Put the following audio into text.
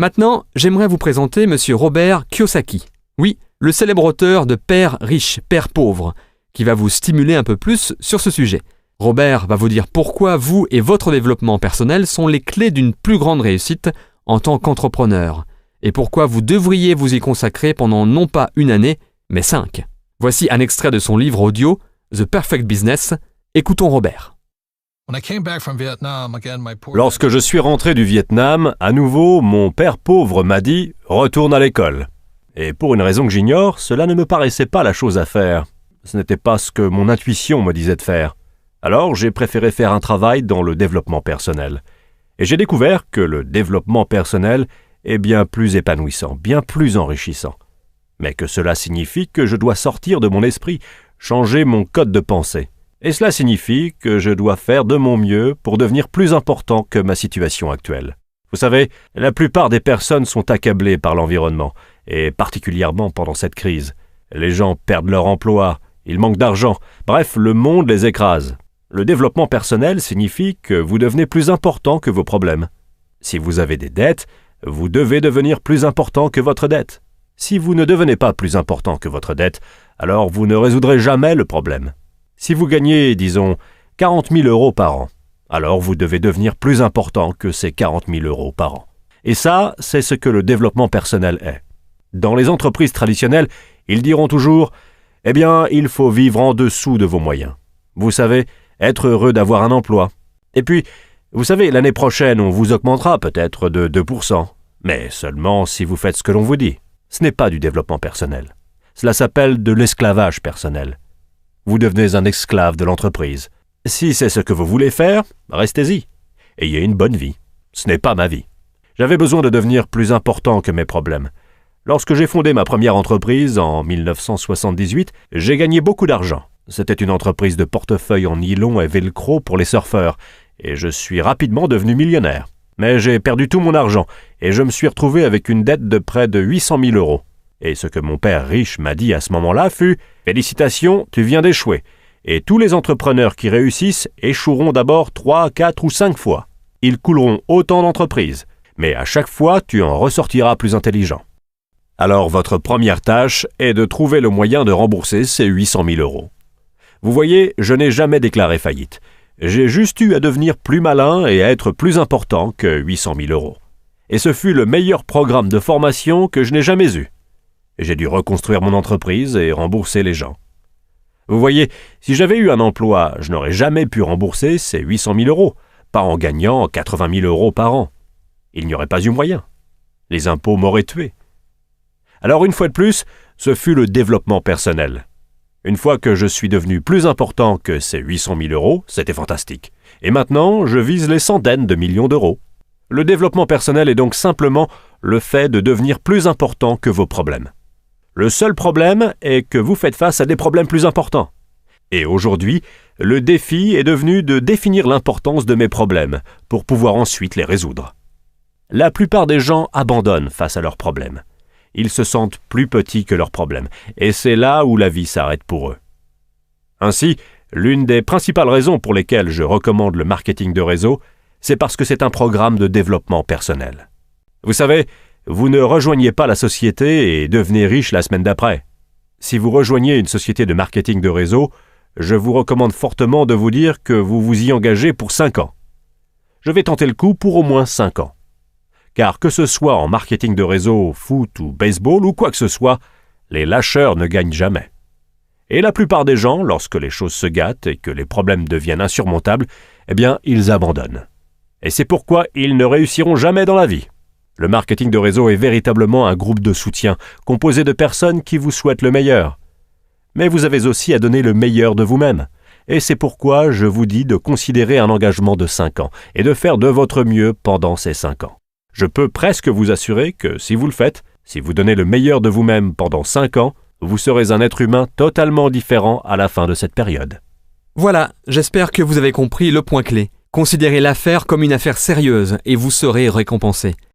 Maintenant, j'aimerais vous présenter M. Robert Kiyosaki. Oui, le célèbre auteur de Père riche, Père pauvre, qui va vous stimuler un peu plus sur ce sujet. Robert va vous dire pourquoi vous et votre développement personnel sont les clés d'une plus grande réussite en tant qu'entrepreneur, et pourquoi vous devriez vous y consacrer pendant non pas 1 année, mais 5. Voici un extrait de son livre audio « The Perfect Business ». Écoutons Robert. Lorsque je suis rentré du Vietnam, à nouveau, mon père pauvre m'a dit « Retourne à l'école ». Et pour une raison que j'ignore, cela ne me paraissait pas la chose à faire. Ce n'était pas ce que mon intuition me disait de faire. Alors, j'ai préféré faire un travail dans le développement personnel. Et j'ai découvert que le développement personnel est bien plus épanouissant, bien plus enrichissant. Mais que cela signifie que je dois sortir de mon esprit, changer mon code de pensée. Et cela signifie que je dois faire de mon mieux pour devenir plus important que ma situation actuelle. Vous savez, la plupart des personnes sont accablées par l'environnement, et particulièrement pendant cette crise. Les gens perdent leur emploi, ils manquent d'argent, bref, le monde les écrase. Le développement personnel signifie que vous devenez plus important que vos problèmes. Si vous avez des dettes, vous devez devenir plus important que votre dette. Si vous ne devenez pas plus important que votre dette, alors vous ne résoudrez jamais le problème. Si vous gagnez, disons, 40 000 € par an, alors vous devez devenir plus important que ces 40 000 € par an. Et ça, c'est ce que le développement personnel est. Dans les entreprises traditionnelles, ils diront toujours « Eh bien, il faut vivre en dessous de vos moyens. » Vous savez, être heureux d'avoir un emploi. Et puis, vous savez, l'année prochaine, on vous augmentera peut-être de 2%, mais seulement si vous faites ce que l'on vous dit. Ce n'est pas du développement personnel. Cela s'appelle de l'esclavage personnel. Vous devenez un esclave de l'entreprise. Si c'est ce que vous voulez faire, restez-y. Ayez une bonne vie. Ce n'est pas ma vie. J'avais besoin de devenir plus important que mes problèmes. Lorsque j'ai fondé ma première entreprise en 1978, j'ai gagné beaucoup d'argent. C'était une entreprise de portefeuille en nylon et velcro pour les surfeurs, et je suis rapidement devenu millionnaire. Mais j'ai perdu tout mon argent, et je me suis retrouvé avec une dette de près de 800 000 €. Et ce que mon père riche m'a dit à ce moment-là fut « Félicitations, tu viens d'échouer. Et tous les entrepreneurs qui réussissent échoueront d'abord 3, 4 ou 5 fois. Ils couleront autant d'entreprises, mais à chaque fois, tu en ressortiras plus intelligent. Alors votre première tâche est de trouver le moyen de rembourser ces 800 000 €. Vous voyez, je n'ai jamais déclaré faillite. J'ai juste eu à devenir plus malin et à être plus important que 800 000 €. Et ce fut le meilleur programme de formation que je n'ai jamais eu. J'ai dû reconstruire mon entreprise et rembourser les gens. Vous voyez, si j'avais eu un emploi, je n'aurais jamais pu rembourser ces 800 000 €, pas en gagnant 80 000 € par an. Il n'y aurait pas eu moyen. Les impôts m'auraient tué. Alors une fois de plus, ce fut le développement personnel. Une fois que je suis devenu plus important que ces 800 000 €, c'était fantastique. Et maintenant, je vise les centaines de millions d'euros. Le développement personnel est donc simplement le fait de devenir plus important que vos problèmes. Le seul problème est que vous faites face à des problèmes plus importants. Et aujourd'hui, le défi est devenu de définir l'importance de mes problèmes pour pouvoir ensuite les résoudre. La plupart des gens abandonnent face à leurs problèmes. Ils se sentent plus petits que leurs problèmes, et c'est là où la vie s'arrête pour eux. Ainsi, l'une des principales raisons pour lesquelles je recommande le marketing de réseau, c'est parce que c'est un programme de développement personnel. Vous savez, vous ne rejoignez pas la société et devenez riche la semaine d'après. Si vous rejoignez une société de marketing de réseau, je vous recommande fortement de vous dire que vous vous y engagez pour 5 ans. Je vais tenter le coup pour au moins 5 ans. Car que ce soit en marketing de réseau, foot ou baseball ou quoi que ce soit, les lâcheurs ne gagnent jamais. Et la plupart des gens, lorsque les choses se gâtent et que les problèmes deviennent insurmontables, eh bien, ils abandonnent. Et c'est pourquoi ils ne réussiront jamais dans la vie. Le marketing de réseau est véritablement un groupe de soutien composé de personnes qui vous souhaitent le meilleur. Mais vous avez aussi à donner le meilleur de vous-même. Et c'est pourquoi je vous dis de considérer un engagement de 5 ans et de faire de votre mieux pendant ces 5 ans. Je peux presque vous assurer que si vous le faites, si vous donnez le meilleur de vous-même pendant 5 ans, vous serez un être humain totalement différent à la fin de cette période. Voilà, j'espère que vous avez compris le point clé. Considérez l'affaire comme une affaire sérieuse et vous serez récompensé.